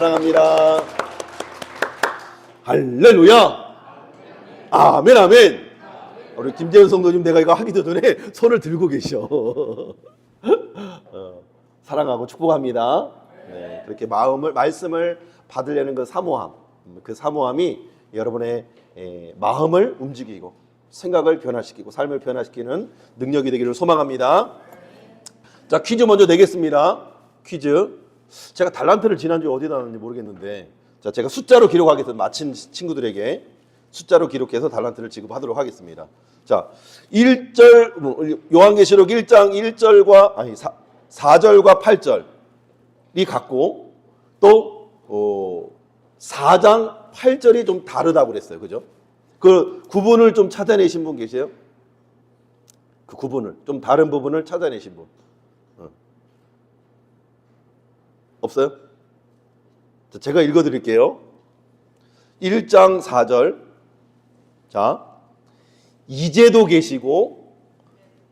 사랑합니다. 할렐루야. 아멘 아멘. 우리 김재현 성도님, 내가 이거 하기도 전에 손을 들고 계셔. 사랑하고 축복합니다. 네, 그렇게 말씀을 받으려는 그 사모함, 그 사모함이 여러분의 마음을 움직이고 생각을 변화시키고 삶을 변화시키는 능력이 되기를 소망합니다. 자, 퀴즈 먼저 내겠습니다. 퀴즈. 제가 달란트를 지난주에 어디다 놨는지 모르겠는데, 자, 제가 숫자로 기록하겠습니다. 마친 친구들에게 숫자로 기록해서 달란트를 지급하도록 하겠습니다. 자, 1절, 요한계시록 1장 1절과, 4절과 8절이 같고, 또 4장 8절이 좀 다르다고 그랬어요. 그죠? 그 구분을 좀 찾아내신 분 계세요? 그 구분을, 좀 다른 부분을 찾아내신 분. 없어요? 제가 읽어드릴게요. 1장 4절. 자, 이제도 계시고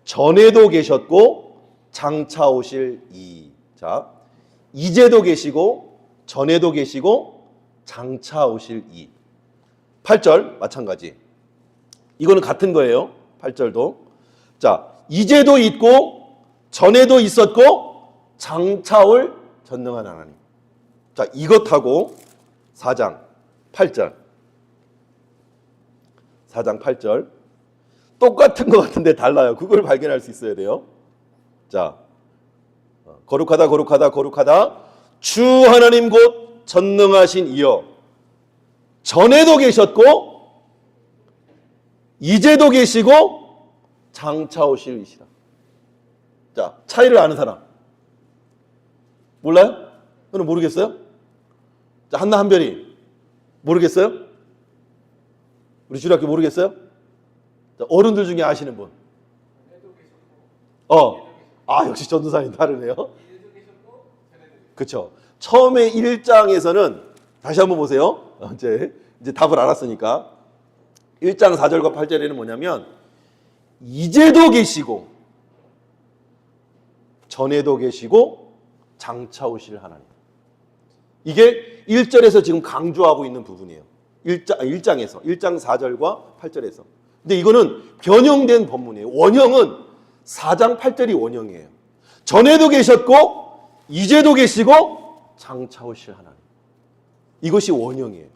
전에도 계셨고 장차 오실 이. 자, 이제도 계시고 전에도 계시고 장차 오실 이. 8절 마찬가지. 이거는 같은 거예요. 8절도. 자, 이제도 있고 전에도 있었고 장차 올 전능한 하나님. 자, 이것하고 4장 8절. 4장 8절. 똑같은 것 같은데 달라요. 그걸 발견할 수 있어야 돼요. 자, 거룩하다 거룩하다 거룩하다 주 하나님 곧 전능하신 이여, 전에도 계셨고 이제도 계시고 장차 오실 이시라. 자, 차이를 아는 사람 몰라요? 저는 모르겠어요? 자, 한나 한별이 모르겠어요? 우리 주일학교 모르겠어요? 자, 어른들 중에 아시는 분. 역시 전도사님 다르네요. 그렇죠. 처음에 1장에서는 다시 한번 보세요. 이제 답을 알았으니까 1장 4절과 8절에는 뭐냐면 이제도 계시고 전에도 계시고 장차 오실 하나님. 이게 1절에서 지금 강조하고 있는 부분이에요. 1장에서 1장 4절과 8절에서. 근데 이거는 변형된 본문이에요. 원형은 4장 8절이 원형이에요. 전에도 계셨고 이제도 계시고 장차 오실 하나님. 이것이 원형이에요.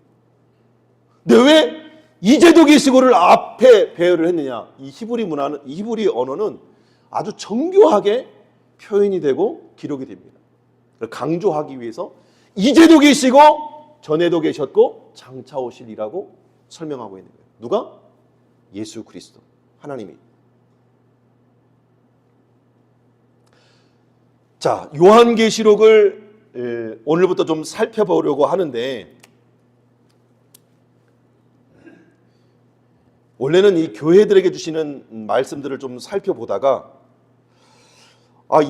근데 왜 이제도 계시고를 앞에 배열을 했느냐? 이 히브리 언어는 아주 정교하게 표현이 되고 기록이 됩니다. 강조하기 위해서 이제도 계시고 전에도 계셨고 장차 오실이라고 설명하고 있는 거예요. 누가? 예수 그리스도 하나님이. 자, 요한계시록을 오늘부터 좀 살펴보려고 하는데, 원래는 이 교회들에게 주시는 말씀들을 좀 살펴보다가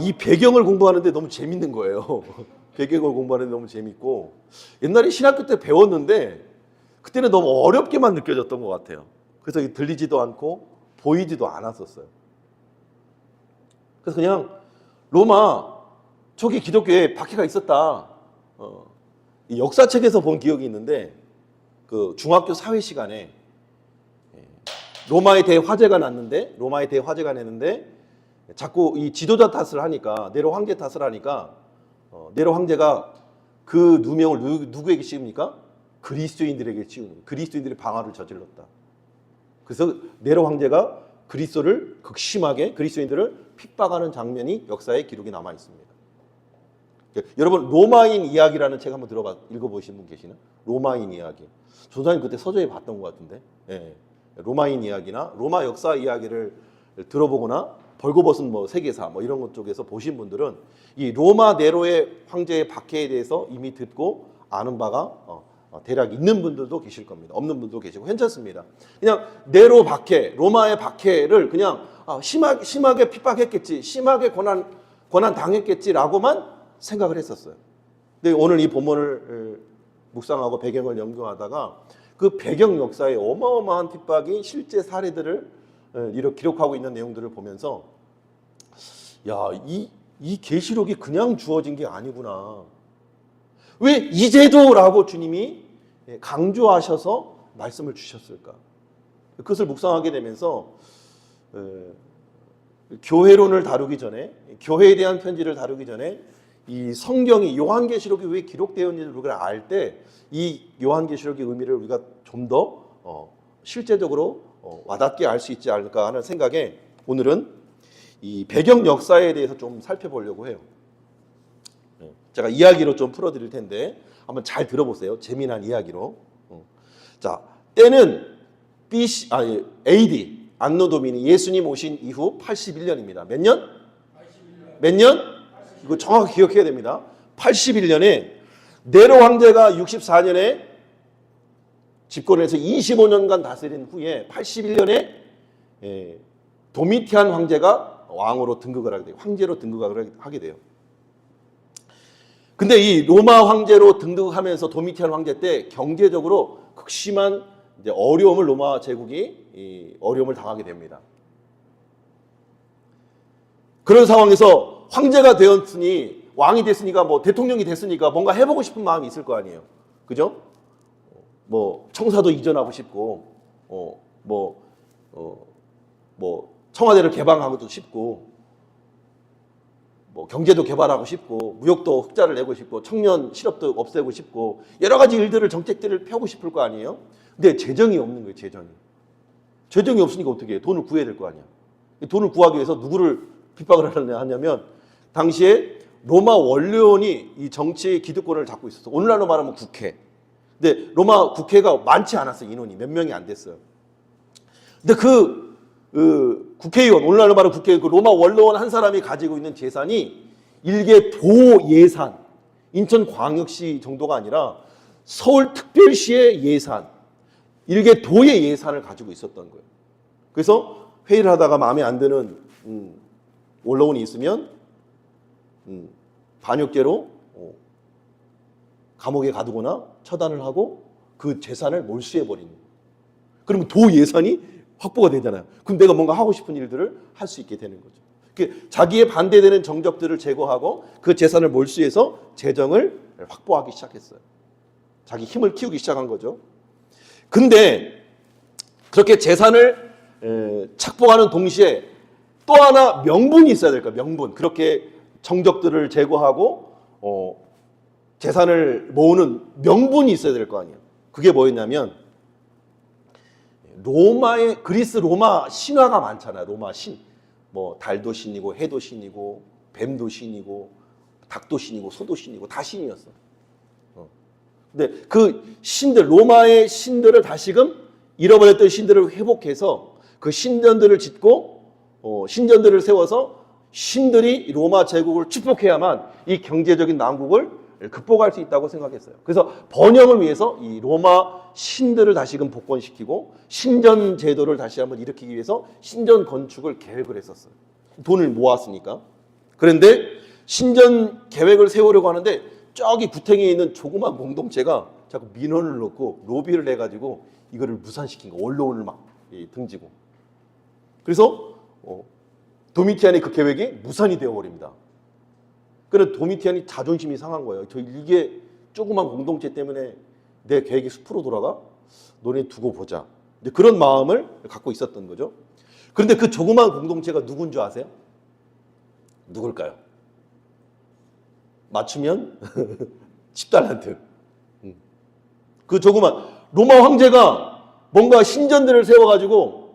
이 배경을 공부하는데 너무 재밌는 거예요. 배경을 공부하는데 너무 재밌고, 옛날에 신학교 때 배웠는데 그때는 너무 어렵게만 느껴졌던 것 같아요. 그래서 들리지도 않고 보이지도 않았었어요. 그래서 그냥 로마 초기 기독교에 박해가 있었다. 이 역사책에서 본 기억이 있는데, 그 중학교 사회 시간에 로마에 대해 화재가 났는데 자꾸 이 지도자 탓을 하니까, 네로 황제 탓을 하니까 네로 황제가 그 누명을 누구에게 씌웁니까? 그리스도인들에게 씌우는 거예요. 그리스도인들의 방화를 저질렀다. 그래서 네로 황제가 극심하게 그리스도인들을 핍박하는 장면이 역사에 기록이 남아 있습니다. 여러분, 로마인 이야기라는 책 한번 읽어보신 분 계시나? 로마인 이야기. 전사님 그때 서점에 봤던 것 같은데. 예. 로마인 이야기나 로마 역사 이야기를 들어보거나 벌거벗은 세계사 이런 것 쪽에서 보신 분들은 이 로마 네로의 황제의 박해에 대해서 이미 듣고 아는 바가 대략 있는 분들도 계실 겁니다. 없는 분들도 계시고 괜찮습니다. 그냥 네로 박해, 로마의 박해를 그냥 심하게 핍박했겠지, 심하게 고난 당했겠지라고만 생각을 했었어요. 근데 오늘 이 본문을 묵상하고 배경을 연구하다가 그 배경 역사의 어마어마한 핍박이 실제 사례들을 이렇게 기록하고 있는 내용들을 보면서, 이 계시록이 그냥 주어진 게 아니구나. 왜 이제도라고 주님이 강조하셔서 말씀을 주셨을까? 그것을 묵상하게 되면서 교회론을 다루기 전에, 교회에 대한 편지를 다루기 전에 이 성경이 요한계시록이 왜 기록되어 있는지를 우리가 알 때 이 요한계시록의 의미를 우리가 좀 더 실제적으로 와닿게 알 수 있지 않을까 하는 생각에 오늘은 이 배경 역사에 대해서 좀 살펴보려고 해요. 제가 이야기로 좀 풀어드릴 텐데 한번 잘 들어보세요. 재미난 이야기로. 자, 때는 AD 안노 도미니 예수님 오신 이후 81년입니다. 몇 년? 81년. 몇 년? 이거 정확히 기억해야 됩니다. 81년에 네로 황제가 64년에 집권을 해서 25년간 다스린 후에 81년에 도미티안 황제가 왕으로 등극을 하게 돼요. 황제로 등극을 하게 돼요. 근데 이 로마 황제로 등극하면서 도미티안 황제 때 경제적으로 극심한 이제 어려움을 로마 제국이 어려움을 당하게 됩니다. 그런 상황에서 황제가 되었으니 왕이 됐으니까 뭐 대통령이 됐으니까 뭔가 해보고 싶은 마음이 있을 거 아니에요. 그죠? 뭐 청사도 이전하고 싶고, 뭐 청와대를 개방하고도 싶고, 뭐 경제도 개발하고 싶고, 무역도 흑자를 내고 싶고, 청년 실업도 없애고 싶고, 여러 가지 일들을 정책들을 펴고 싶을 거 아니에요. 근데 재정이 없는 거예요. 재정이 없으니까 어떻게 해요? 돈을 구해야 될 거 아니야. 돈을 구하기 위해서 누구를 핍박을 하냐면 당시에 로마 원료원이 이 정치의 기득권을 잡고 있었어. 오늘날로 말하면 국회. 근데 로마 국회가 많지 않았어요. 인원이 몇 명이 안 됐어요. 근데 그 국회의원, 오늘날로 말하면 국회, 그 로마 원로원 한 사람이 가지고 있는 재산이 일개 도 예산, 인천광역시 정도가 아니라 서울특별시의 예산, 일개 도의 예산을 가지고 있었던 거예요. 그래서 회의를 하다가 마음에 안 드는 원로원이 있으면 반역죄로 감옥에 가두거나 처단을 하고 그 재산을 몰수해버리는 거예요. 그러면 도 예산이 확보가 되잖아요. 그럼 내가 뭔가 하고 싶은 일들을 할 수 있게 되는 거죠. 자기의 반대되는 정적들을 제거하고 그 재산을 몰수해서 재정을 확보하기 시작했어요. 자기 힘을 키우기 시작한 거죠. 근데 그렇게 재산을 착보하는 동시에 또 하나 명분이 있어야 될까? 명분. 그렇게 정적들을 제거하고 재산을 모으는 명분이 있어야 될 거 아니에요. 그게 뭐였냐면 그리스 로마 신화가 많잖아요. 로마 신. 뭐 달도 신이고 해도 신이고 뱀도 신이고 닭도 신이고 소도 신이고 다 신이었어. 근데 그 신들, 로마의 신들을 다시금 잃어버렸던 신들을 회복해서 그 신전들을 짓고 신전들을 세워서 신들이 로마 제국을 축복해야만 이 경제적인 난국을 극복할 수 있다고 생각했어요. 그래서 번영을 위해서 이 로마 신들을 다시금 복권시키고 신전 제도를 다시 한번 일으키기 위해서 신전 건축을 계획을 했었어요. 돈을 모았으니까. 그런데 신전 계획을 세우려고 하는데 저기 구탱이에 있는 조그만 공동체가 자꾸 민원을 넣고 로비를 해가지고 이거를 무산시킨 거, 원로원을 막 등지고. 그래서 도미티안의 그 계획이 무산이 되어버립니다. 그래서 도미티안이 자존심이 상한 거예요. 이게 조그만 공동체 때문에 내 계획이 숲으로 돌아가? 너네 두고 보자. 그런 마음을 갖고 있었던 거죠. 그런데 그 조그만 공동체가 누군 줄 아세요? 누굴까요? 맞추면 10달란트. 그 조그만 로마 황제가 뭔가 신전들을 세워가지고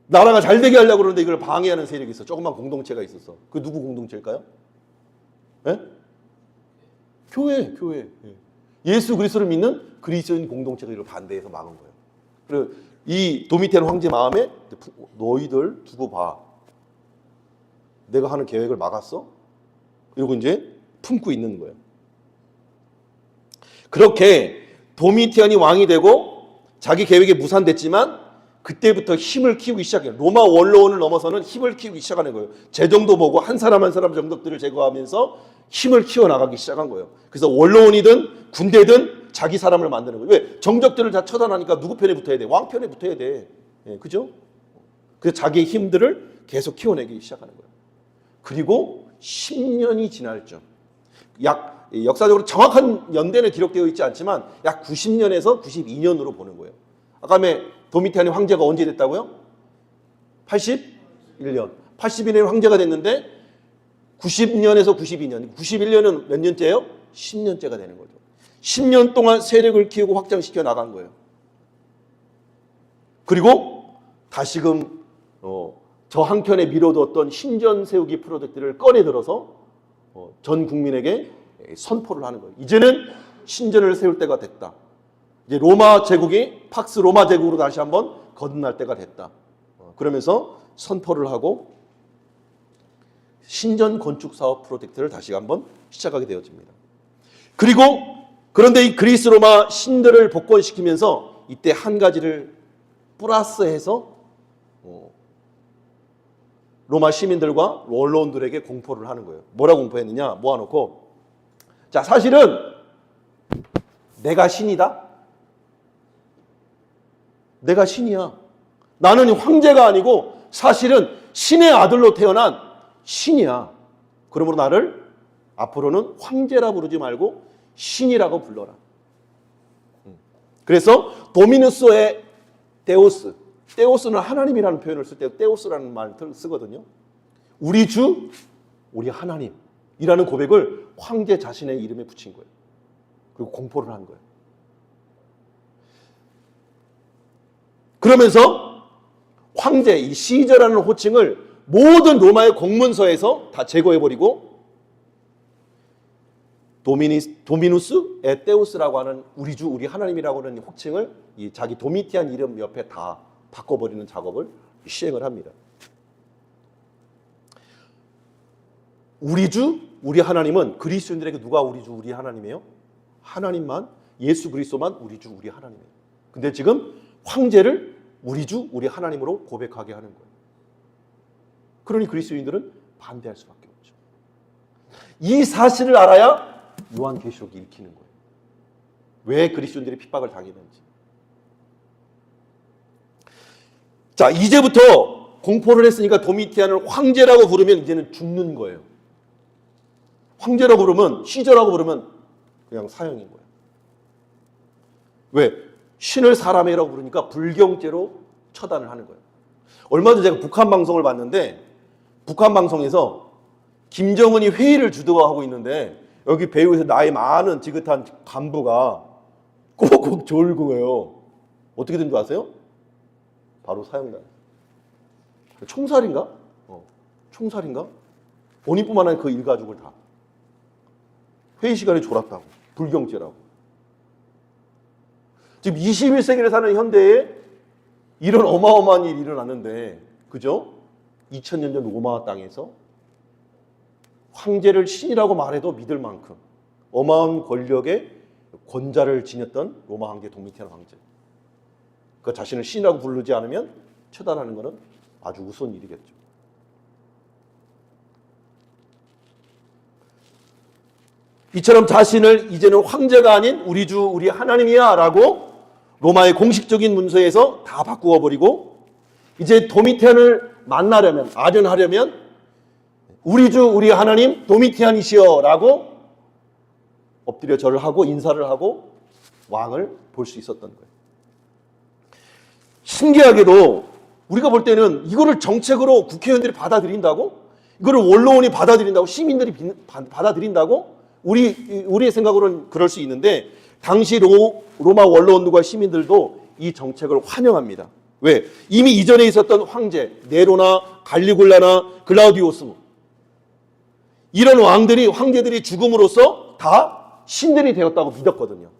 나라가 잘 되게 하려고 그러는데 이걸 방해하는 세력이 있어. 조그만 공동체가 있었어. 그 누구 공동체일까요? 예? 교회. 예수 그리스도를 믿는 그리스도인 공동체가 이걸 반대해서 막은 거예요. 그리고 이 도미티안 황제 마음에 너희들 두고 봐. 내가 하는 계획을 막았어? 이러고 이제 품고 있는 거예요. 그렇게 도미티안이 왕이 되고 자기 계획이 무산됐지만 그때부터 힘을 키우기 시작해요. 로마 원로원을 넘어서는 힘을 키우기 시작하는 거예요. 재정도 보고 한 사람 한 사람 정덕들을 제거하면서 힘을 키워나가기 시작한 거예요. 그래서 원로원이든 군대든 자기 사람을 만드는 거예요. 왜? 정적들을 다 처단하니까 누구 편에 붙어야 돼? 왕 편에 붙어야 돼. 그죠? 그래서 자기의 힘들을 계속 키워내기 시작하는 거예요. 그리고 10년이 지날 쯤, 약 역사적으로 정확한 연대는 기록되어 있지 않지만 약 90년에서 92년으로 보는 거예요. 아까 도미티안의 황제가 언제 됐다고요? 81년. 81년에 황제가 됐는데 90년에서 92년. 91년은 몇 년째예요? 10년째가 되는 거죠. 10년 동안 세력을 키우고 확장시켜 나간 거예요. 그리고 다시금 저 한켠에 미뤄두었던 신전 세우기 프로젝트를 꺼내 들어서 전 국민에게 선포를 하는 거예요. 이제는 신전을 세울 때가 됐다. 이제 로마 제국이 팍스 로마 제국으로 다시 한번 거듭날 때가 됐다. 그러면서 선포를 하고 신전 건축 사업 프로젝트를 다시 한번 시작하게 되어집니다. 그리고 그런데 이 그리스 로마 신들을 복권시키면서 이때 한 가지를 플러스해서 로마 시민들과 언론들에게 공포를 하는 거예요. 뭐라고 공포했느냐? 모아놓고 자, 사실은 내가 신이다? 내가 신이야. 나는 황제가 아니고 사실은 신의 아들로 태어난 신이야. 그러므로 나를 앞으로는 황제라 부르지 말고 신이라고 불러라. 그래서 도미누스의 데오스, 데오스는 하나님이라는 표현을 쓸 때 데오스라는 말을 쓰거든요. 우리 주, 우리 하나님이라는 고백을 황제 자신의 이름에 붙인 거예요. 그리고 공포를 한 거예요. 그러면서 황제, 이 시저라는 호칭을 모든 로마의 공문서에서 다 제거해버리고 도미누스 에테우스라고 하는 우리 주, 우리 하나님이라고 하는 호칭을 이 자기 도미티안 이름 옆에 다 바꿔버리는 작업을 시행을 합니다. 우리 주, 우리 하나님은 그리스도인들에게 누가 우리 주, 우리 하나님이에요? 하나님만, 예수 그리스도만 우리 주, 우리 하나님이에요. 근데 지금 황제를 우리 주, 우리 하나님으로 고백하게 하는 거예요. 그러니 그리스도인들은 반대할 수밖에 없죠. 이 사실을 알아야 요한계시록이 읽히는 거예요. 왜 그리스도인들이 핍박을 당했는지. 자, 이제부터 공포를 했으니까 도미티안을 황제라고 부르면 이제는 죽는 거예요. 황제라고 부르면, 시저라고 부르면 그냥 사형인 거예요. 왜? 신을 사람이라고 부르니까 불경죄로 처단을 하는 거예요. 얼마 전에 제가 북한 방송을 봤는데 북한 방송에서 김정은이 회의를 주도하고 있는데 여기 배후에서 나이 많은 지긋한 간부가 꼭꼭 졸고 해요. 어떻게 된 줄 아세요? 바로 사형당했어요. 총살인가? 총살인가? 본인뿐만 아니라 그 일가족을 다. 회의 시간에 졸았다고. 불경죄라고. 지금 21세기를 사는 현대에 이런 어마어마한 일이 일어났는데, 그죠? 2000년 전 로마 땅에서 황제를 신이라고 말해도 믿을 만큼 어마어마한 권력의 권자를 지녔던 로마 황제 도미티안 황제. 그 자신을 신이라고 부르지 않으면 처단하는 것은 아주 우스운 일이겠죠. 이처럼 자신을 이제는 황제가 아닌 우리 주, 우리 하나님이야 라고 로마의 공식적인 문서에서 다 바꾸어 버리고 이제 도미티안을 만나려면, 아련하려면 우리 주, 우리 하나님 도미티안이시여 라고 엎드려 절을 하고 인사를 하고 왕을 볼 수 있었던 거예요. 신기하게도 우리가 볼 때는 이거를 정책으로 국회의원들이 받아들인다고? 이거를 원로원이 받아들인다고? 시민들이 받아들인다고? 우리의 생각으로는 그럴 수 있는데 당시 로마 원로원들과 시민들도 이 정책을 환영합니다. 왜? 이미 이전에 있었던 황제, 네로나 갈리굴라나 글라우디오스 이런 황제들이 죽음으로써 다 신들이 되었다고 믿었거든요.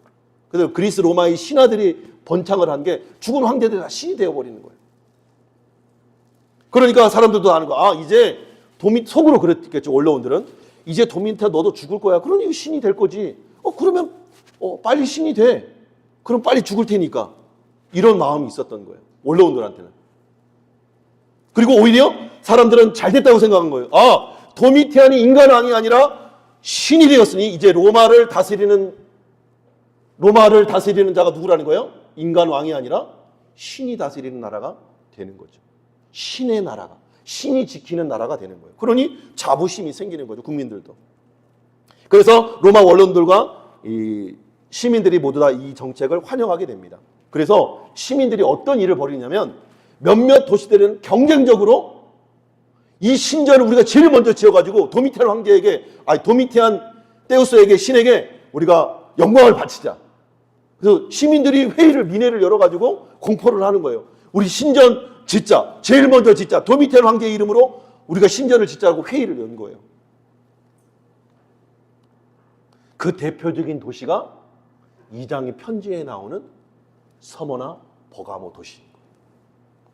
그래서 그리스 로마의 신하들이 번창을 한 게 죽은 황제들이 다 신이 되어버리는 거예요. 그러니까 사람들도 아는 거, 이제 속으로 그랬겠죠, 원로원들은. 이제 도미티안 너도 죽을 거야. 그러니 신이 될 거지. 그러면 빨리 신이 돼. 그럼 빨리 죽을 테니까. 이런 마음이 있었던 거예요, 원로원들한테는. 그리고 오히려 사람들은 잘 됐다고 생각한 거예요. 도미티안이 인간왕이 아니라 신이 되었으니 이제 로마를 다스리는 자가 누구라는 거예요? 인간왕이 아니라 신이 다스리는 나라가 되는 거죠. 신의 나라가, 신이 지키는 나라가 되는 거예요. 그러니 자부심이 생기는 거죠, 국민들도. 그래서 로마 원론들과 이 시민들이 모두 다 이 정책을 환영하게 됩니다. 그래서 시민들이 어떤 일을 벌이냐면 몇몇 도시들은 경쟁적으로 이 신전을 우리가 제일 먼저 지어가지고 도미티안 황제에게, 도미티안 데우스에게, 신에게 우리가 영광을 바치자. 그래서 시민들이 회의를, 민회를 열어가지고 공포를 하는 거예요. 우리 신전 짓자. 제일 먼저 짓자. 도미티안 황제의 이름으로 우리가 신전을 짓자고 회의를 연 거예요. 그 대표적인 도시가 2장의 편지에 나오는 서머나 버가모 도시인 거예요.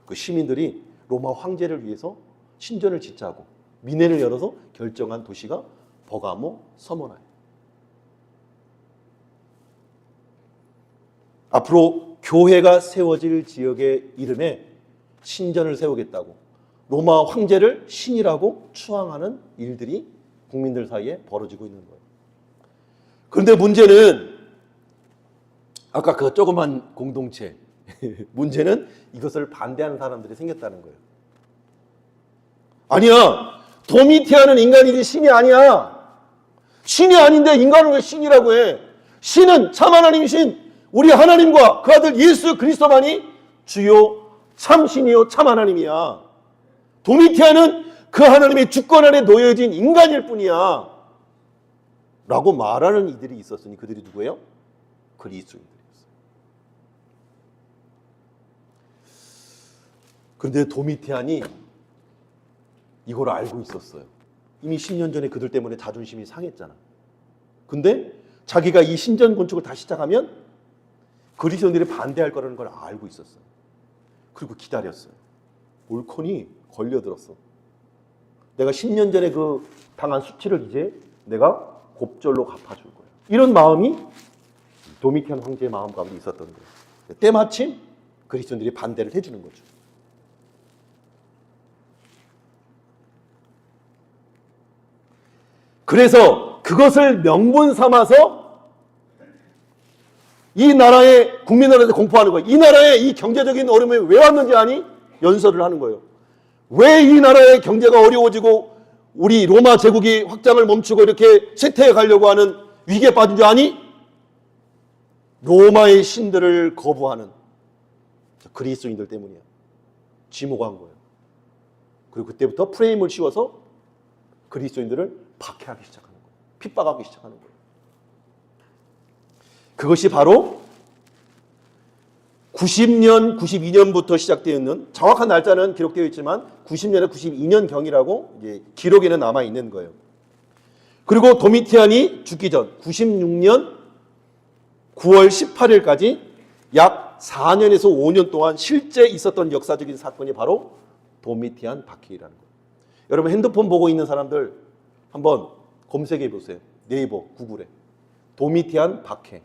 그 시민들이 로마 황제를 위해서 신전을 짓자고 민회를 열어서 결정한 도시가 버가모 서머나예요. 앞으로 교회가 세워질 지역의 이름에 신전을 세우겠다고 로마 황제를 신이라고 추앙하는 일들이 국민들 사이에 벌어지고 있는 거예요. 그런데 문제는 아까 그 조그만 공동체 문제는 이것을 반대하는 사람들이 생겼다는 거예요. 아니야, 도미티안은 인간이지 신이 아니야. 신이 아닌데 인간을 왜 신이라고 해? 신은 참 하나님 신, 우리 하나님과 그 아들 예수 그리스도만이 주요 참 신이요 참 하나님이야. 도미티안은 그 하나님의 주권 아래 놓여진 인간일 뿐이야 라고 말하는 이들이 있었으니 그들이 누구예요? 그리스도인들이었어요. 그런데 도미티안이 이걸 알고 있었어요. 이미 10년 전에 그들 때문에 자존심이 상했잖아. 근데 자기가 이 신전 건축을 다시 시작하면 그리스도인들이 반대할 거라는 걸 알고 있었어요. 그리고 기다렸어요. 올코니 걸려들었어. 내가 10년 전에 그 당한 수치를 이제 내가 곱절로 갚아줄 거야. 이런 마음이 도미티안 황제의 마음 가운데 있었던 거예요. 때마침 그리스도인들이 반대를 해주는 거죠. 그래서 그것을 명분 삼아서 이 나라의 국민들한테 공포하는 거예요. 이 나라의 이 경제적인 어려움이 왜 왔는지 아니? 연설을 하는 거예요. 왜 이 나라의 경제가 어려워지고 우리 로마 제국이 확장을 멈추고 이렇게 쇠퇴해 가려고 하는 위기에 빠진 줄 아니? 로마의 신들을 거부하는 그리스도인들 때문이야. 지목한 거예요. 그리고 그때부터 프레임을 씌워서 그리스도인들을 박해하기 시작하는 거예요. 핍박하기 시작하는 거예요. 그것이 바로 90년, 92년부터 시작되어 있는, 정확한 날짜는 기록되어 있지만 90년에 92년경이라고 이제 기록에는 남아 있는 거예요. 그리고 도미티안이 죽기 전 96년 9월 18일까지 약 4년에서 5년 동안 실제 있었던 역사적인 사건이 바로 도미티안 박해라는 거예요. 여러분 핸드폰 보고 있는 사람들 한번 검색해 보세요. 네이버, 구글에 도미티안 박해.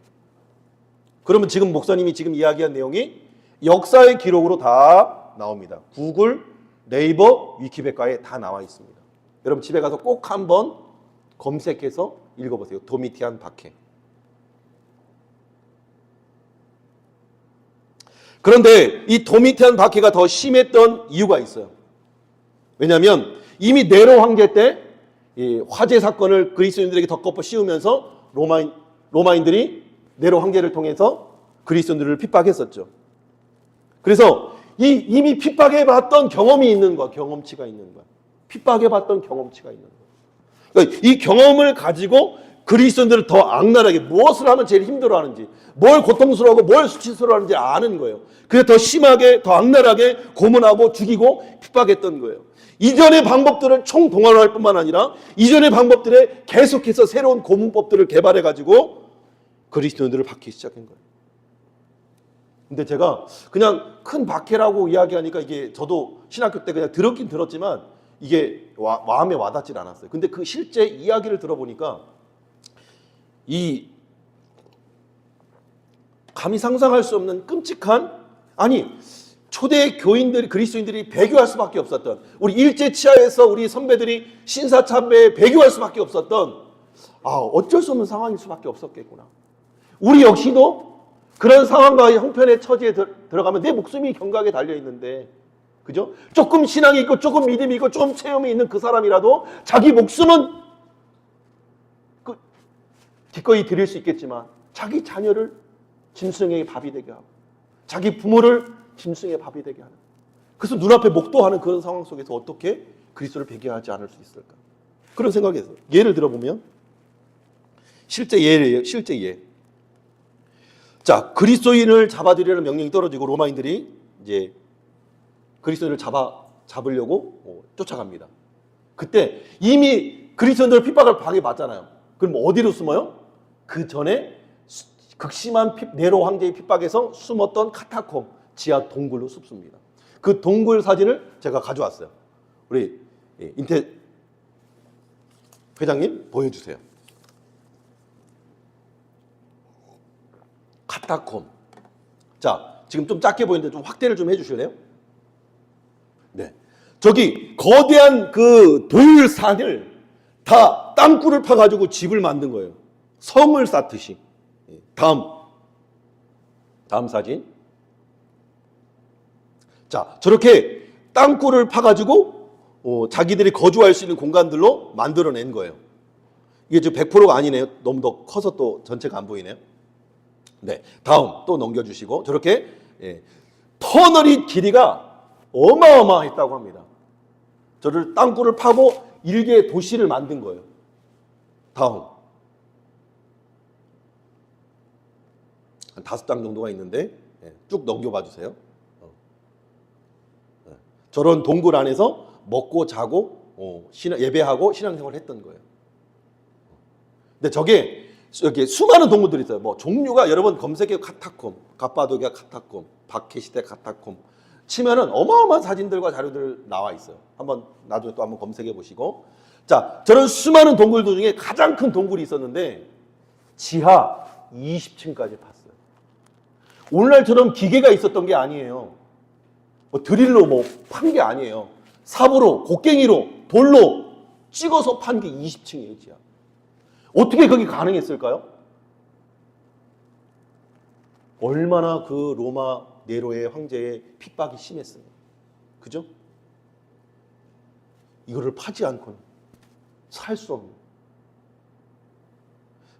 그러면 지금 목사님이 지금 이야기한 내용이 역사의 기록으로 다 나옵니다. 구글, 네이버, 위키백과에 다 나와 있습니다. 여러분 집에 가서 꼭 한번 검색해서 읽어보세요. 도미티안 박해. 그런데 이 도미티안 박해가 더 심했던 이유가 있어요. 왜냐하면 이미 네로 황제 때 이 화재 사건을 그리스도인들에게 덮어 씌우면서 로마인들이 네로 황제를 통해서 그리스도인들을 핍박했었죠. 그래서 이미 핍박해봤던 경험이 있는 거야. 경험치가 있는 거야. 핍박해봤던 경험치가 있는 거야. 그러니까 이 경험을 가지고 그리스도인들을 더 악랄하게 무엇을 하면 제일 힘들어하는지, 뭘 고통스러워하고 뭘 수치스러워하는지 아는 거예요. 그래서 더 심하게, 더 악랄하게 고문하고 죽이고 핍박했던 거예요. 이전의 방법들을 총동원할 뿐만 아니라 이전의 방법들에 계속해서 새로운 고문법들을 개발해가지고 그리스도인들을 박해하기 시작한 거예요. 근데 제가 그냥 큰 박해라고 이야기하니까 이게 저도 신학교 때 그냥 들었긴 들었지만 이게 마음에 와닿질 않았어요. 근데 그 실제 이야기를 들어보니까 이 감히 상상할 수 없는 끔찍한, 아니 초대 교인들이, 그리스도인들이 배교할 수밖에 없었던, 우리 일제 치하에서 우리 선배들이 신사참배에 배교할 수밖에 없었던, 어쩔 수 없는 상황일 수밖에 없었겠구나. 우리 역시도 그런 상황과 형편의 처지에 들어가면 내 목숨이 경각에 달려있는데, 그죠? 조금 신앙이 있고 조금 믿음이 있고 조금 체험이 있는 그 사람이라도 자기 목숨은 기꺼이 드릴 수 있겠지만 자기 자녀를 짐승의 밥이 되게 하고 자기 부모를 짐승의 밥이 되게 하는, 그래서 눈앞에 목도하는 그런 상황 속에서 어떻게 그리스도를 배교하지 않을 수 있을까? 그런 생각에서 예를 들어보면 실제 예예요. 실제 예. 자, 그리스도인을 잡아들이려는 명령이 떨어지고 로마인들이 이제 그리스도인을 잡으려고 쫓아갑니다. 그때 이미 그리스도인들 핍박을 당해 봤잖아요. 그럼 어디로 숨어요? 그 전에 극심한 네로 황제의 핍박에서 숨었던 카타콤 지하 동굴로 숨습니다. 그 동굴 사진을 제가 가져왔어요. 우리 인태 회장님 보여주세요. 카타콤. 자, 지금 좀 작게 보이는데 좀 확대를 좀 해주실래요? 네. 저기 거대한 그 돌산을 다 땅굴을 파가지고 집을 만든 거예요. 성을 쌓듯이. 다음 사진. 자, 저렇게 땅굴을 파가지고 자기들이 거주할 수 있는 공간들로 만들어낸 거예요. 이게 지금 100%가 아니네요. 너무 더 커서 또 전체가 안 보이네요. 네, 다음 또 넘겨주시고 저렇게 터널이 길이가 어마어마했다고 합니다. 저를 땅굴을 파고 일개의 도시를 만든 거예요. 다음 한 5장 정도가 있는데 쭉 넘겨봐 주세요. 저런 동굴 안에서 먹고 자고 예배하고 신앙생활을 했던 거예요. 근데 저게 이렇게 수많은 동굴들이 있어요. 뭐 종류가 여러 번 검색해요. 카타콤, 갑바도기아 카타콤, 박해시대 카타콤 치면은 어마어마한 사진들과 자료들 나와 있어요. 한번 나중에 또 한번 검색해 보시고. 자, 저런 수많은 동굴들 중에 가장 큰 동굴이 있었는데 지하 20층까지 팠어요. 오늘날처럼 기계가 있었던 게 아니에요. 뭐 드릴로 뭐 판 게 아니에요. 삽으로, 곡괭이로, 돌로 찍어서 판 게 20층이에요, 지하. 어떻게 그게 가능했을까요? 얼마나 그 로마 네로의 황제의 핍박이 심했어요. 그죠? 이거를 파지 않고는 살 수 없는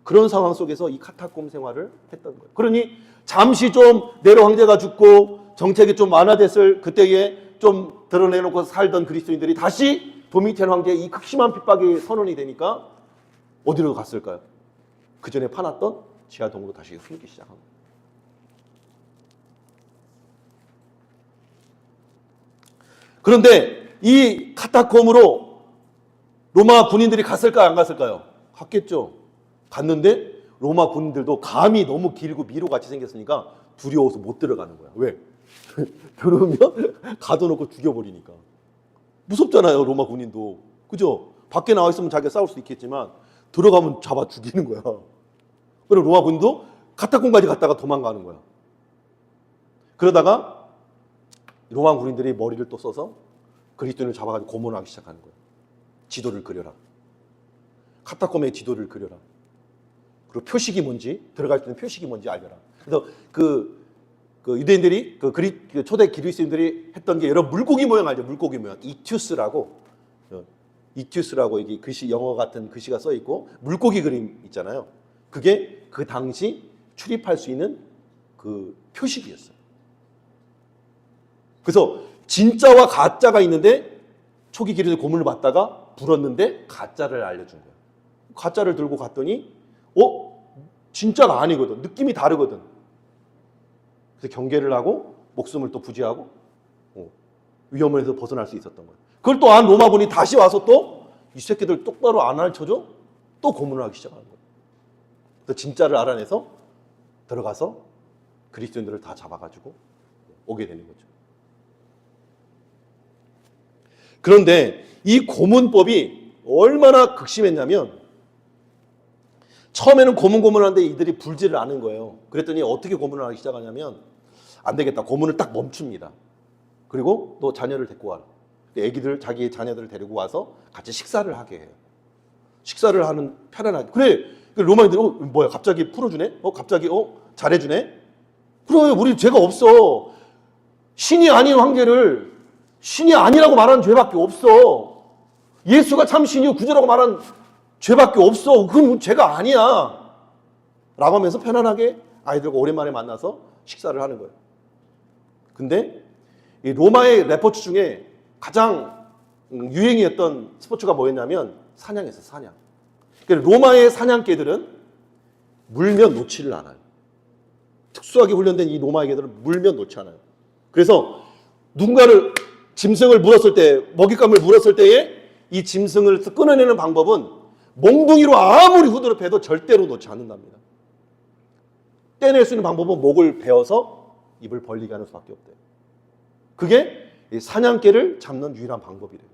그런 상황 속에서 이 카타콤 생활을 했던 거예요. 그러니 잠시 좀 네로 황제가 죽고 정책이 좀 완화됐을 그때에 좀 드러내놓고 살던 그리스도인들이 다시 도미티안 황제의 이 극심한 핍박이 선언이 되니까 어디로 갔을까요? 그 전에 파놨던 지하 동으로 다시 숨기 시작합니다. 그런데 이 카타콤으로 로마 군인들이 갔을까요? 안 갔을까요? 갔겠죠. 갔는데 로마 군인들도 감이 너무 길고 미로같이 생겼으니까 두려워서 못 들어가는 거야. 왜? 들어오면 가둬놓고 죽여버리니까. 무섭잖아요, 로마 군인도. 그죠? 밖에 나와 있으면 자기가 싸울 수 있겠지만 들어가면 잡아 죽이는 거야. 그리고 로마 군도 카타콤까지 갔다가 도망가는 거야. 그러다가 로마 군인들이 머리를 또 써서 그리스도인을 잡아가지고 고문하기 시작하는 거야. 지도를 그려라. 카타콤의 지도를 그려라. 그리고 표식이 뭔지, 들어갈 수 있는 표식이 뭔지 알려라. 그래서 그 유대인들이 그 초대 그리스도인들이 했던 게 여러 물고기 모양 알죠? 물고기 모양. 이투스라고 이게 글씨, 영어 같은 글씨가 써 있고 물고기 그림 있잖아요. 그게 그 당시 출입할 수 있는 그 표식이었어요. 그래서 진짜와 가짜가 있는데 초기 기류의 고문을 받다가 불었는데 가짜를 알려준 거예요. 가짜를 들고 갔더니 진짜가 아니거든. 느낌이 다르거든. 그래서 경계를 하고 목숨을 또 부지하고 위험에서 벗어날 수 있었던 거예요. 그걸 또 안 로마군이 다시 와서 또 이 새끼들 똑바로 안 알려줘? 또 고문을 하기 시작하는 거예요. 그래서 진짜를 알아내서 들어가서 그리스도인들을 다 잡아가지고 오게 되는 거죠. 그런데 이 고문법이 얼마나 극심했냐면 처음에는 고문하는데 이들이 불지를 않은 거예요. 그랬더니 어떻게 고문을 하기 시작하냐면 안 되겠다. 고문을 딱 멈춥니다. 그리고 너 자녀를 데리고 와라. 자기 자녀들을 데리고 와서 같이 식사를 하게 해요. 식사를 하는 편안하게. 그래. 로마인들이 뭐야 갑자기 풀어주네? 갑자기 잘해주네? 그래 우리 죄가 없어. 신이 아닌 황제를 신이 아니라고 말하는 죄밖에 없어. 예수가 참 신이요 구주라고 말하는 죄밖에 없어. 그건 죄가 아니야. 라고 하면서 편안하게 아이들과 오랜만에 만나서 식사를 하는 거예요. 근데 이 로마의 레포츠 중에 가장 유행이었던 스포츠가 뭐였냐면 사냥이었어요. 사냥. 그러니까 로마의 사냥개들은 물면 놓지를 않아요. 특수하게 훈련된 이 로마의 개들은 물면 놓지 않아요. 그래서 누군가를 짐승을 물었을 때, 먹잇감을 물었을 때에 이 짐승을 끊어내는 방법은 몽둥이로 아무리 후드럽해도 절대로 놓지 않는답니다. 떼낼 수 있는 방법은 목을 베어서 입을 벌리게 하는 수밖에 없대요. 그게 사냥개를 잡는 유일한 방법이래요.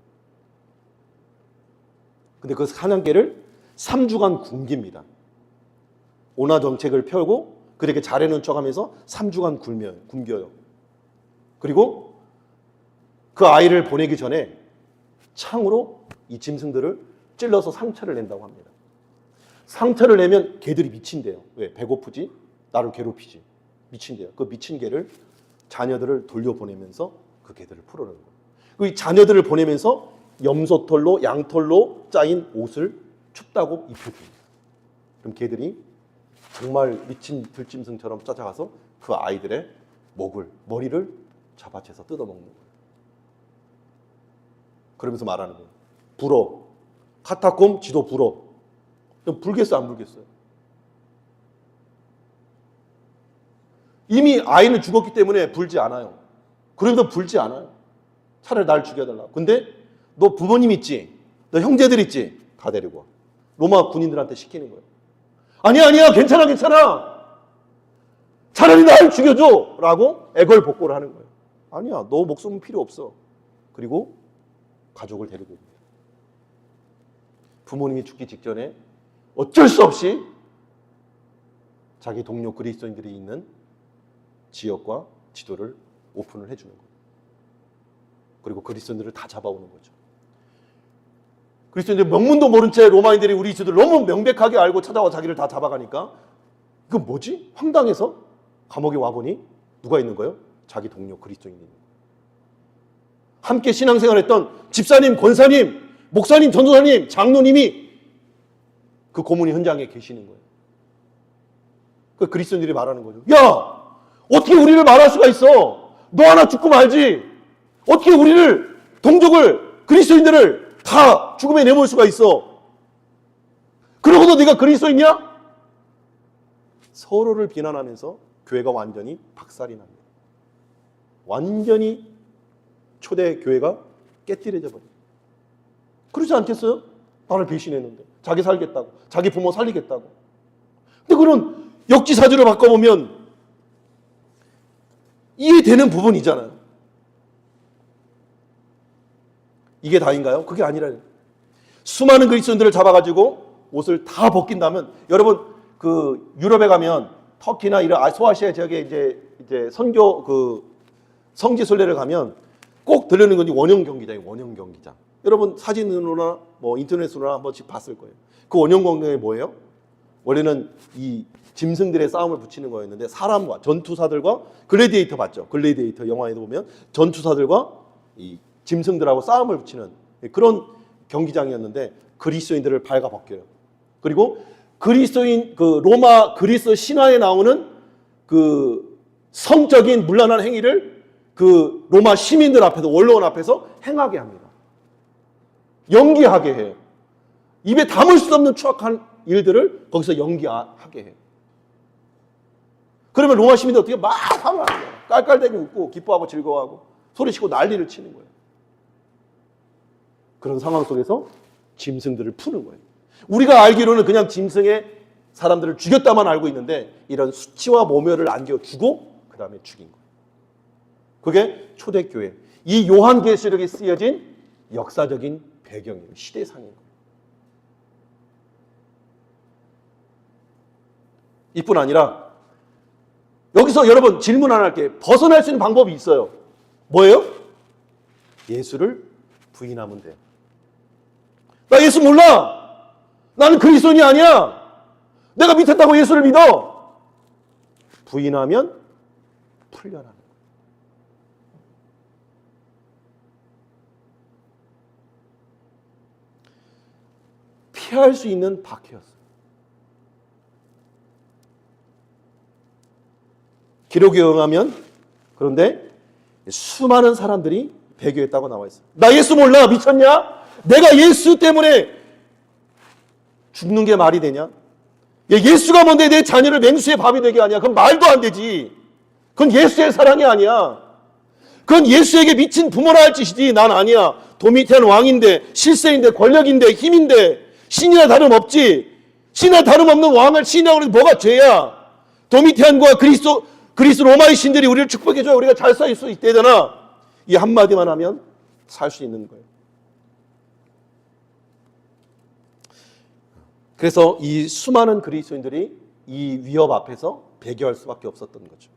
근데 그 사냥개를 3주간 굶깁니다. 온화 정책을 펴고 그렇게 잘해놓은 척하면서 3주간 굶겨요. 그리고 그 아이를 보내기 전에 창으로 이 짐승들을 찔러서 상처를 낸다고 합니다. 상처를 내면 개들이 미친대요. 왜? 배고프지? 나를 괴롭히지. 미친대요. 그 미친 개를 자녀들을 돌려보내면서 그 개들을 풀어내는 거예요. 그 자녀들을 보내면서 염소털로 양털로 짜인 옷을 춥다고 입혀줍니다. 그럼 개들이 정말 미친 들짐승처럼 쫓아가서 그 아이들의 머리를 잡아채서 뜯어먹는 거예요. 그러면서 말하는 거예요. 불어. 카타콤 지도 불어. 그럼 불겠어요, 안 불겠어요? 이미 아이는 죽었기 때문에 불지 않아요. 그러면서 불지 않아요. 차라리 날 죽여달라고. 근데 너 부모님 있지? 너 형제들 있지? 다 데리고 와. 로마 군인들한테 시키는 거예요. 아니야, 괜찮아. 차라리 날 죽여줘! 라고 애걸복걸을 하는 거예요. 아니야, 너 목숨은 필요 없어. 그리고 가족을 데리고 옵니다. 부모님이 죽기 직전에 어쩔 수 없이 자기 동료 그리스도인들이 있는 지역과 지도를 오픈을 해주는 거예요. 그리고 그리스도인들을 다 잡아오는 거죠. 그리스도인들 명문도 모른 채 로마인들이 우리 지도를 너무 명백하게 알고 찾아와 자기를 다 잡아가니까 이건 뭐지? 황당해서 감옥에 와보니 누가 있는 거예요? 자기 동료 그리스도인이 있는 거예요. 함께 신앙생활했던 집사님, 권사님, 목사님, 전도사님, 장로님이 그 고문의 현장에 계시는 거예요. 그 그리스도인들이 말하는 거죠. 야! 어떻게 우리를 말할 수가 있어? 너 하나 죽고 말지. 어떻게 우리를, 동족을, 그리스도인들을 다 죽음에 내몰 수가 있어? 그러고도 네가 그리스도인이야? 서로를 비난하면서 교회가 완전히 박살이 납니다. 완전히 초대 교회가 깨뜨려져 버려요. 그러지 않겠어요? 나를 배신했는데. 자기 살겠다고. 자기 부모 살리겠다고. 근데 그런 역지사지로 바꿔보면 이해되는 부분이잖아요. 이게 다인가요? 그게 아니라요. 수많은 그리스도인들을 잡아가지고 옷을 다 벗긴다면, 여러분 그 유럽에 가면 터키나 이런 소아시아 지역에 이제 선교 그 성지 순례를 가면 꼭 들르는 건지 원형 경기장이에요. 원형 경기장. 여러분 사진으로나 뭐 인터넷으로나 한 번씩 봤을 거예요. 그 원형 경기장이 뭐예요? 원래는 이 짐승들의 싸움을 붙이는 거였는데 사람과 전투사들과 글래디에이터 봤죠? 글래디에이터 영화에도 보면 전투사들과 이 짐승들하고 싸움을 붙이는 그런 경기장이었는데 그리스도인들을 발가벗겨요. 그리고 그리스도인 그 로마 그리스 신화에 나오는 그 성적인 문란한 행위를 그 로마 시민들 앞에서 원로원 앞에서 행하게 합니다. 연기하게 해요. 입에 담을 수 없는 추악한 일들을 거기서 연기하게 해요. 그러면 로마 시민들 어떻게 막 화를 하는 거예요. 깔깔대고 웃고 기뻐하고 즐거워하고 소리치고 난리를 치는 거예요. 그런 상황 속에서 짐승들을 푸는 거예요. 우리가 알기로는 그냥 짐승의 사람들을 죽였다만 알고 있는데 이런 수치와 모멸을 안겨주고 그 다음에 죽인 거예요. 그게 초대교회. 이 요한계시록에 쓰여진 역사적인 배경이에요. 시대상인 거예요. 이뿐 아니라 여기서 여러분 질문 하나 할게요. 벗어날 수 있는 방법이 있어요. 뭐예요? 예수를 부인하면 돼요. 나 예수 몰라. 나는 그리스도인이 아니야. 내가 믿었다고 예수를 믿어. 부인하면 풀려나는 거예요. 피할 수 있는 박해였어요. 기록에 의하면 그런데 수많은 사람들이 배교했다고 나와 있어요. 나 예수 몰라 미쳤냐? 내가 예수 때문에 죽는 게 말이 되냐? 예수가 뭔데 내 자녀를 맹수의 밥이 되게 하냐? 그건 말도 안 되지. 그건 예수의 사랑이 아니야. 그건 예수에게 미친 부모라 할 짓이지 난 아니야. 도미티안 왕인데 실세인데 권력인데 힘인데 신이나 다름없지. 신이나 다름없는 왕을 신이라고 해서 뭐가 죄야. 도미티안과 그리스 로마의 신들이 우리를 축복해줘야 우리가 잘 살 수 있대잖아. 이 한마디만 하면 살 수 있는 거예요. 그래서 이 수많은 그리스도인들이 이 위협 앞에서 배교할 수밖에 없었던 거죠.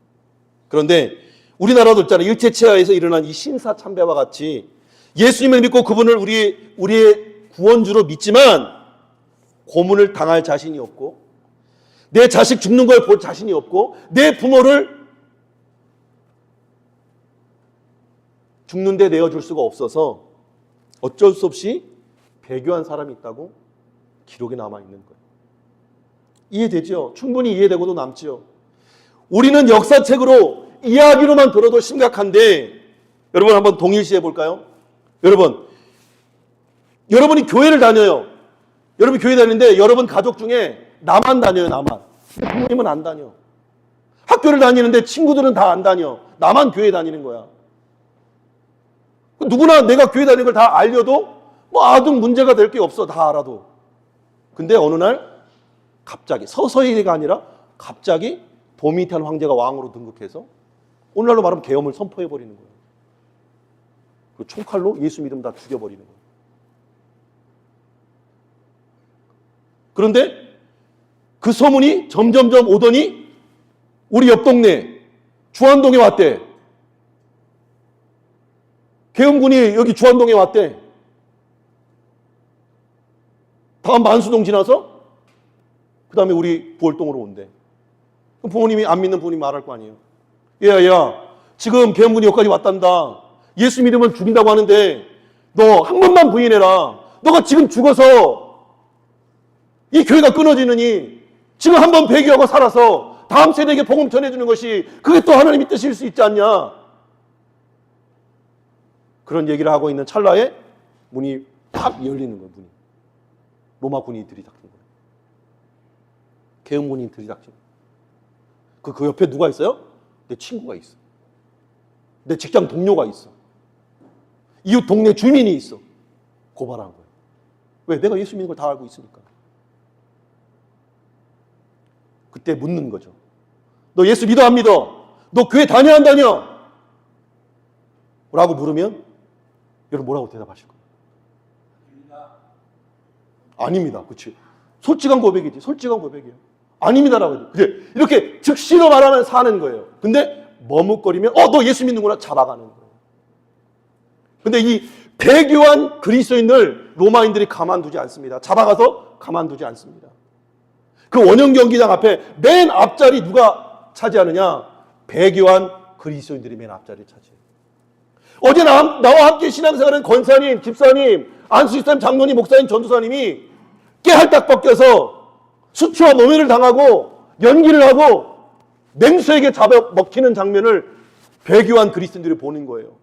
그런데 우리나라도 있잖아요. 일제치하에서 일어난 이 신사참배와 같이 예수님을 믿고 그분을 우리의 구원주로 믿지만 고문을 당할 자신이 없고 내 자식 죽는 걸 볼 자신이 없고 내 부모를 죽는데 내어줄 수가 없어서 어쩔 수 없이 배교한 사람이 있다고 기록에 남아있는 거예요. 이해되죠? 충분히 이해되고도 남죠. 우리는 역사책으로 이야기로만 들어도 심각한데 여러분 한번 동일시해 볼까요? 여러분이 교회를 다녀요. 여러분 교회 다니는데 여러분 가족 중에 나만 다녀요. 나만. 부모님은 안 다녀. 학교를 다니는데 친구들은 다 안 다녀. 나만 교회 다니는 거야. 누구나 내가 교회 다니는 걸 다 알려도 뭐 아등 문제가 될 게 없어. 다 알아도. 근데 어느 날 갑자기 서서히가 아니라 갑자기 도미티안 황제가 왕으로 등극해서 오늘날로 말하면 계엄을 선포해버리는 거예요. 그 총칼로 예수 믿음 다 죽여버리는 거예요. 그런데 그 소문이 점점점 오더니 우리 옆 동네 주안동에 왔대. 계엄군이 여기 주안동에 왔대. 다음 만수동 지나서 그 다음에 우리 부월동으로 온대. 그럼 부모님이 안 믿는 부모님이 말할 거 아니에요. 야, 지금 계엄군이 여기까지 왔단다. 예수 믿으면 죽인다고 하는데 너 한 번만 부인해라. 너가 지금 죽어서 이 교회가 끊어지느니 지금 한 번 배교하고 살아서 다음 세대에게 복음 전해주는 것이 그게 또 하나님의 뜻일 수 있지 않냐. 그런 얘기를 하고 있는 찰나에 문이 팍 열리는 거예요. 문이. 로마 군이 들이닥친 거예요. 계엄군이 들이닥친 거예요. 그 옆에 누가 있어요? 내 친구가 있어. 내 직장 동료가 있어. 이웃 동네 주민이 있어. 고발한 거예요. 왜? 내가 예수 믿는 걸 다 알고 있으니까. 그때 묻는 거죠. 너 예수 믿어 안 믿어? 너 교회 다녀 안 다녀? 라고 물으면 여러분 뭐라고 대답하실 거예요? 아닙니다. 그렇지. 솔직한 고백이지. 솔직한 고백이에요. 아닙니다라고 해요. 이렇게 즉시로 말하면 사는 거예요. 근데 머뭇거리면 너 예수 믿는구나 잡아가는 거예요. 근데 이 배교한 그리스도인을 로마인들이 가만두지 않습니다. 잡아가서 가만두지 않습니다. 그 원형 경기장 앞에 맨 앞자리 누가 차지하느냐? 배교한 그리스도인들이 맨 앞자리를 차지해요. 어제 나와 함께 신앙생활은 권사님, 집사님, 안수집사님, 장로님, 목사님, 전도사님이 깨할딱 벗겨서 수치와 모멸을 당하고 연기를 하고 맹수에게 잡아먹히는 장면을 배교한 그리스도인들이 보는 거예요.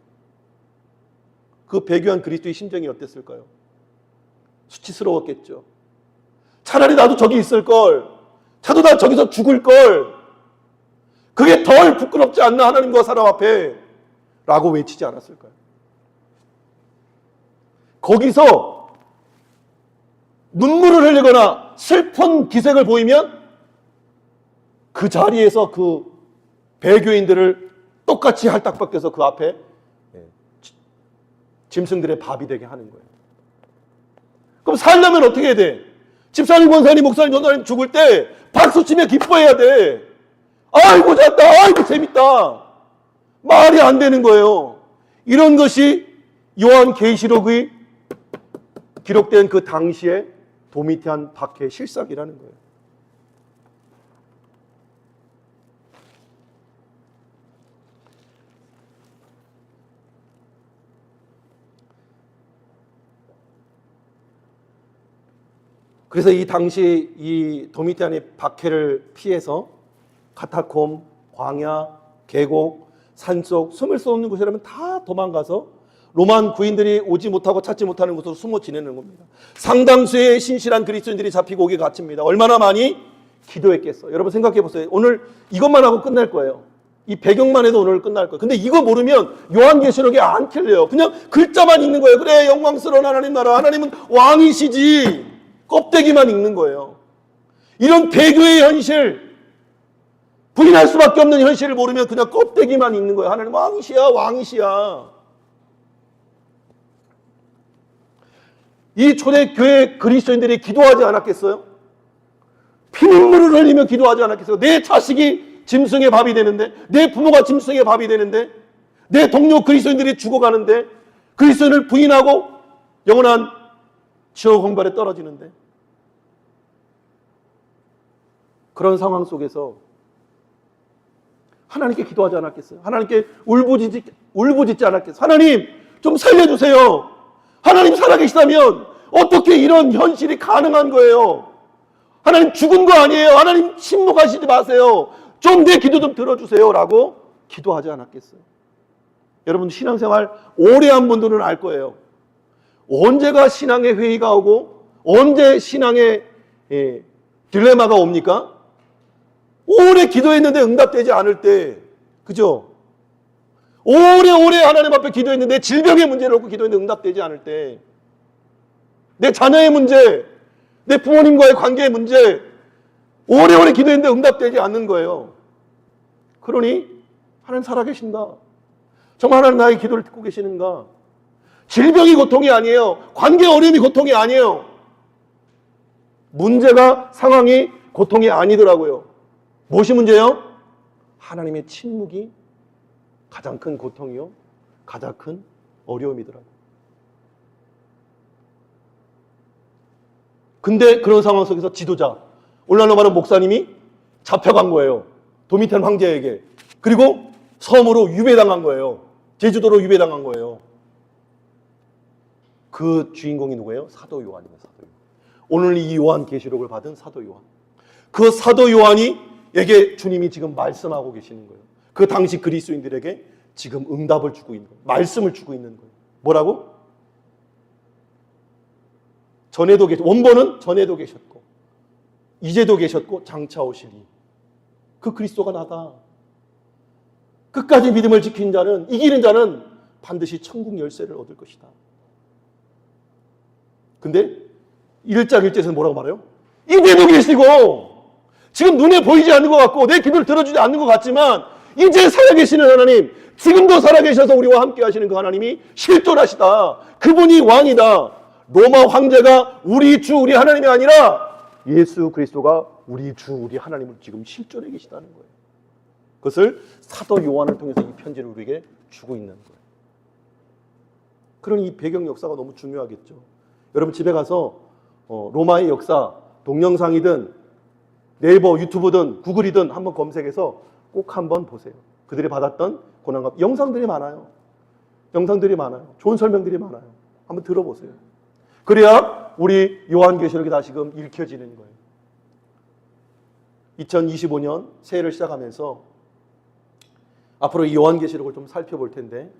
그 배교한 그리스도의 심정이 어땠을까요? 수치스러웠겠죠. 차라리 나도 저기 있을 걸. 나도 다 저기서 죽을 걸. 그게 덜 부끄럽지 않나 하나님과 사람 앞에 라고 외치지 않았을까요? 거기서 눈물을 흘리거나 슬픈 기색을 보이면 그 자리에서 그 배교인들을 똑같이 할딱 벗겨서 그 앞에 짐승들의 밥이 되게 하는 거예요. 그럼 살려면 어떻게 해야 돼? 집사님, 권사님, 목사님, 전도사님 죽을 때 박수치며 기뻐해야 돼. 아이고 잘했다. 아이고 재밌다. 말이 안 되는 거예요. 이런 것이 요한계시록의 기록된 그 당시의 도미티안 박해의 실상이라는 거예요. 그래서 이 당시 이 도미티안의 박해를 피해서 카타콤, 광야, 계곡, 산속, 숨을 수 없는 곳이라면 다 도망가서 로만 구인들이 오지 못하고 찾지 못하는 곳으로 숨어 지내는 겁니다. 상당수의 신실한 그리스도인들이 잡히고 오게 갇힙니다. 얼마나 많이 기도했겠어. 여러분 생각해 보세요. 오늘 이것만 하고 끝날 거예요. 이 배경만 해도 오늘 끝날 거예요. 근데 이거 모르면 요한계시록이 안 틀려요. 그냥 글자만 읽는 거예요. 그래, 영광스러운 하나님 나라, 하나님은 왕이시지. 껍데기만 읽는 거예요. 이런 배교의 현실, 부인할 수밖에 없는 현실을 모르면 그냥 껍데기만 읽는 거예요. 하나님 왕이시야, 왕이시야. 이 초대교회 그리스도인들이 기도하지 않았겠어요? 피눈물을 흘리며 기도하지 않았겠어요? 내 자식이 짐승의 밥이 되는데, 내 부모가 짐승의 밥이 되는데, 내 동료 그리스도인들이 죽어가는데, 그리스도인을 부인하고 영원한 지옥 공발에 떨어지는데, 그런 상황 속에서 하나님께 기도하지 않았겠어요? 하나님께 울부짖지 않았겠어요? 하나님 좀 살려주세요. 하나님 살아계시다면 어떻게 이런 현실이 가능한 거예요? 하나님 죽은 거 아니에요. 하나님 침묵하시지 마세요. 좀 내 기도 좀 들어주세요 라고 기도하지 않았겠어요? 여러분 신앙생활 오래 한 분들은 알 거예요. 언제가 신앙의 회의가 오고 언제 신앙의 딜레마가 옵니까? 오래 기도했는데 응답되지 않을 때, 그죠? 오래오래 하나님 앞에 기도했는데 질병의 문제를 놓고 기도했는데 응답되지 않을 때, 내 자녀의 문제, 내 부모님과의 관계의 문제, 오래오래 기도했는데 응답되지 않는 거예요. 그러니 하나님 살아계신가? 정말 하나님 나의 기도를 듣고 계시는가? 질병이 고통이 아니에요. 관계 어려움이 고통이 아니에요. 문제가, 상황이 고통이 아니더라고요. 무엇이 문제예요? 하나님의 침묵이 가장 큰 고통이요, 가장 큰 어려움이더라고요. 근데 그런 상황 속에서 지도자, 올라노 바른 목사님이 잡혀간 거예요. 도미텐 황제에게. 그리고 섬으로 유배당한 거예요. 제주도로 유배당한 거예요. 그 주인공이 누구예요? 사도 요한이에요. 사도 요한. 오늘 이 요한계시록을 받은 사도 요한. 그 사도 요한이에게 주님이 지금 말씀하고 계시는 거예요. 그 당시 그리스도인들에게 지금 응답을 주고 있는 거예요. 말씀을 주고 있는 거예요. 뭐라고? 전에도 원본은 전에도 계셨고 이제도 계셨고 장차 오시니 그 그리스도가 나다. 끝까지 믿음을 지킨 자는, 이기는 자는 반드시 천국 열쇠를 얻을 것이다. 근데 1장 1절에서는 뭐라고 말해요? 이제도 계시고 지금 눈에 보이지 않는 것 같고 내 기도를 들어주지 않는 것 같지만 이제 살아계시는 하나님, 지금도 살아계셔서 우리와 함께 하시는 그 하나님이 실존하시다. 그분이 왕이다. 로마 황제가 우리 주, 우리 하나님이 아니라 예수 그리스도가 우리 주, 우리 하나님을 지금 실존해 계시다는 거예요. 그것을 사도 요한을 통해서 이 편지를 우리에게 주고 있는 거예요. 그러니 이 배경 역사가 너무 중요하겠죠. 여러분 집에 가서 로마의 역사 동영상이든 네이버 유튜브든 구글이든 한번 검색해서 꼭 한번 보세요. 그들이 받았던 고난과 영상들이 많아요. 영상들이 많아요. 좋은 설명들이 많아요. 한번 들어보세요. 그래야 우리 요한계시록이 다시금 읽혀지는 거예요. 2025년 새해를 시작하면서 앞으로 이 요한계시록을 좀 살펴볼 텐데,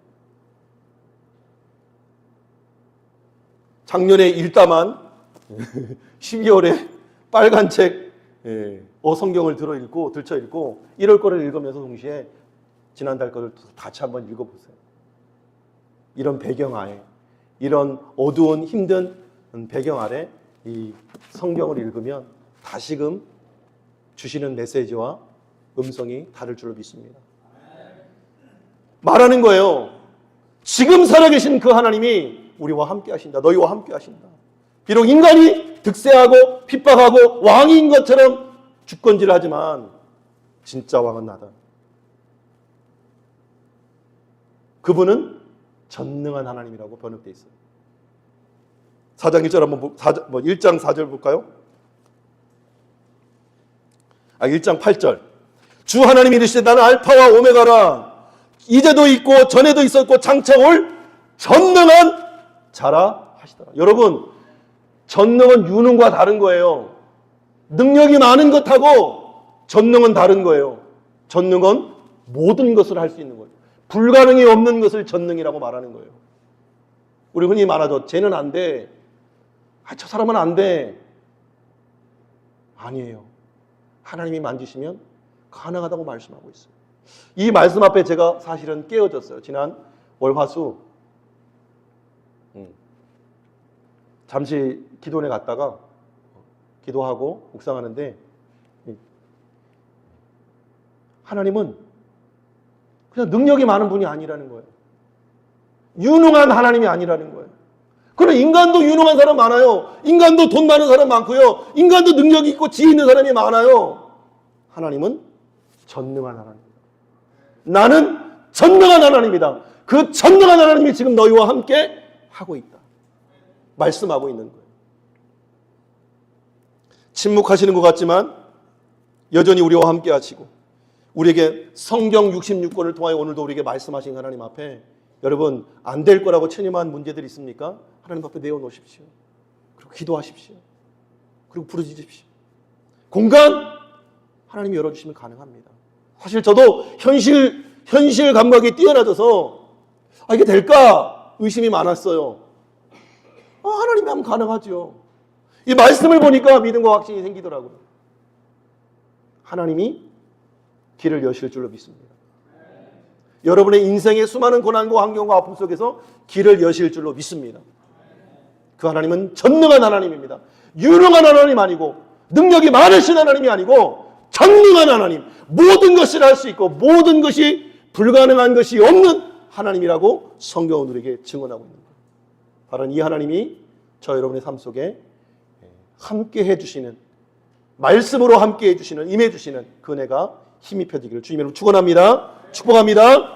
작년에 읽다만 12월에 빨간 책 성경을 들쳐 읽고 1월 거를 읽으면서 동시에 지난달 거를 같이 한번 읽어보세요. 이런 배경 아래, 이런 어두운 힘든 배경 아래 이 성경을 읽으면 다시금 주시는 메시지와 음성이 다를 줄로 믿습니다. 말하는 거예요. 지금 살아계신 그 하나님이 우리와 함께 하신다. 너희와 함께 하신다. 비록 인간이 득세하고 핍박하고 왕인 것처럼 주권질을 하지만 진짜 왕은 나다. 그분은 전능한 하나님이라고 번역되어 있어요. 4장 1절 한번 1장 4절 볼까요? 1장 8절. 주 하나님이 이르시되 나는 알파와 오메가라. 이제도 있고 전에도 있었고 장차 올 전능한 자라 하시더라. 여러분, 전능은 유능과 다른 거예요. 능력이 많은 것하고 전능은 다른 거예요. 전능은 모든 것을 할 수 있는 거예요. 불가능이 없는 것을 전능이라고 말하는 거예요. 우리 흔히 말하죠. 쟤는 안 돼. 저 사람은 안 돼. 아니에요. 하나님이 만지시면 가능하다고 말씀하고 있어요. 이 말씀 앞에 제가 사실은 깨어졌어요. 지난 월화수 잠시 기도원에 갔다가 기도하고 묵상하는데 하나님은 그냥 능력이 많은 분이 아니라는 거예요. 유능한 하나님이 아니라는 거예요. 그럼 인간도 유능한 사람 많아요. 인간도 돈 많은 사람 많고요. 인간도 능력이 있고 지혜 있는 사람이 많아요. 하나님은 전능한 하나님입니다. 나는 전능한 하나님이다. 그 전능한 하나님이 지금 너희와 함께 하고 있다. 말씀하고 있는 거예요. 침묵하시는 것 같지만 여전히 우리와 함께 하시고 우리에게 성경 66권을 통하여 오늘도 우리에게 말씀하신 하나님 앞에 여러분 안 될 거라고 체념한 문제들이 있습니까? 하나님 앞에 내어놓으십시오. 그리고 기도하십시오. 그리고 부르짖으십시오. 공간 하나님이 열어주시면 가능합니다. 사실 저도 현실 감각이 뛰어나져서 이게 될까 의심이 많았어요. 하나님이 하면 가능하죠. 이 말씀을 보니까 믿음과 확신이 생기더라고요. 하나님이 길을 여실 줄로 믿습니다. 여러분의 인생의 수많은 고난과 환경과 아픔 속에서 길을 여실 줄로 믿습니다. 그 하나님은 전능한 하나님입니다. 유능한 하나님 아니고 능력이 많으신 하나님이 아니고 전능한 하나님, 모든 것을 할 수 있고 모든 것이 불가능한 것이 없는 하나님이라고 성경은 우리에게 증언하고 있는 거예요. 바로 이 하나님이 저 여러분의 삶 속에 함께 해주시는, 말씀으로 함께 해주시는, 임해주시는 그 은혜가 힘입혀지기를 주님 이름으로 축원합니다. 축복합니다.